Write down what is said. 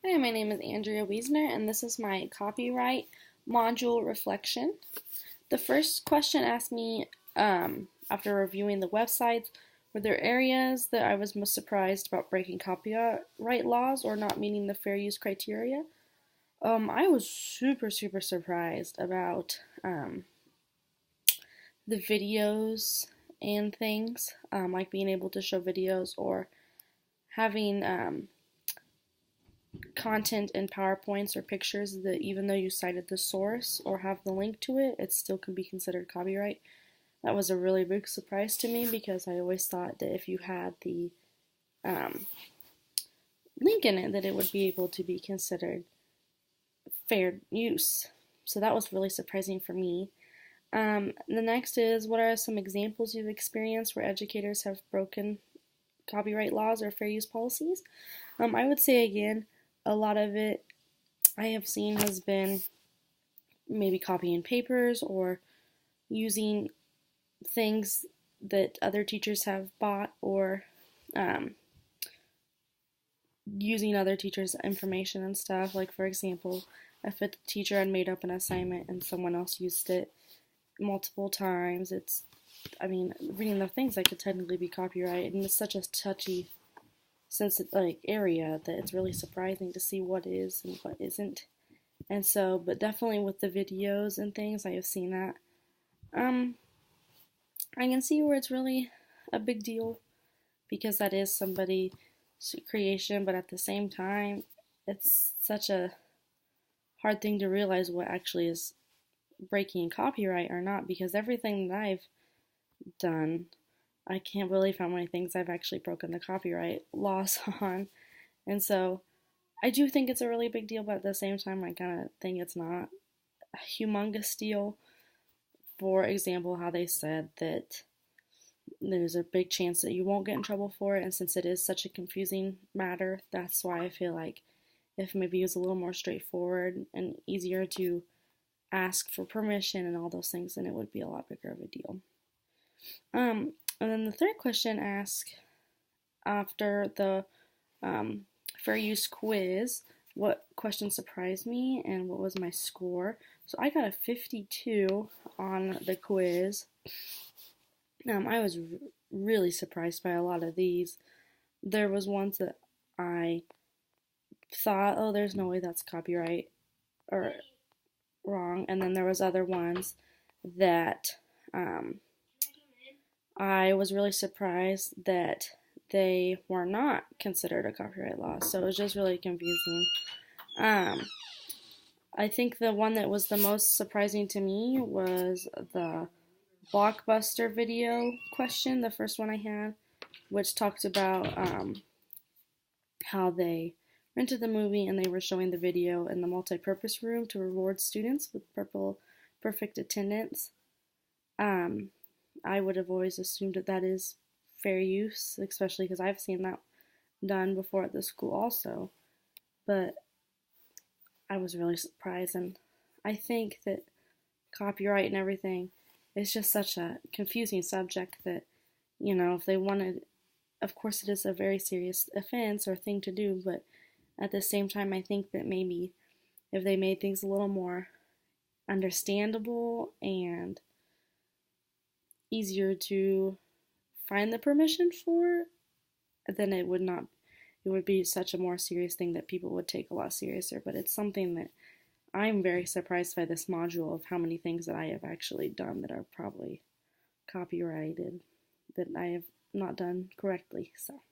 Hi, my name is Andrea Wiesner, and this is my copyright module reflection. The first question asked me, after reviewing the websites, were there areas that I was most surprised about breaking copyright laws or not meeting the fair use criteria? I was super surprised about the videos and things, like being able to show videos or having content in PowerPoints or pictures that even though you cited the source or have the link to it, it still can be considered copyright. That was a really big surprise to me because I always thought that if you had the um, link in it, that it would be able to be considered fair use. So that was really surprising for me. The next is, what are some examples you've experienced where educators have broken copyright laws or fair use policies? I would say again, a lot of it I have seen has been maybe copying papers or using things that other teachers have bought or um, using other teachers' information and stuff. Like, for example, if a teacher had made up an assignment and someone else used it multiple times, reading the things that could technically be copyright, and it's such a touchy, sensitive area that it's really surprising to see what is and what isn't. And so, but definitely with the videos and things, I have seen that. I can see where it's really a big deal because that is somebody's creation, but at the same time, it's such a hard thing to realize what actually is breaking copyright or not because everything that I've done, I can't believe how many things I've actually broken the copyright laws on. And so I do think it's a really big deal, but at the same time, I kind of think it's not a humongous deal. For example, how they said that there's a big chance that you won't get in trouble for it, and since it is such a confusing matter, that's why I feel like if maybe it was a little more straightforward and easier to ask for permission and all those things, then it would be a lot bigger of a deal. And then the third question asks, after the fair use quiz, what question surprised me and what was my score? So I got a 52 on the quiz. I was really surprised by a lot of these. There was ones that I thought, oh, there's no way that's copyright or wrong, and then there was other ones that I was really surprised that they were not considered a copyright loss. So it was just really confusing. Um, I think the one that was the most surprising to me was the Blockbuster video question, the first one I had, which talked about how they rented the movie and they were showing the video in the multi-purpose room to reward students with perfect attendance. Um, I would have always assumed that that is fair use, especially because I've seen that done before at the school also. But I was really surprised, and I think that copyright and everything is just such a confusing subject that, if they wanted, of course, it is a very serious offense or thing to do, but at the same time, I think that maybe if they made things a little more understandable and easier to find the permission for, then it would be such a more serious thing that people would take a lot seriouser. But it's something that I'm very surprised by this module of how many things that I have actually done that are probably copyrighted that I have not done correctly. So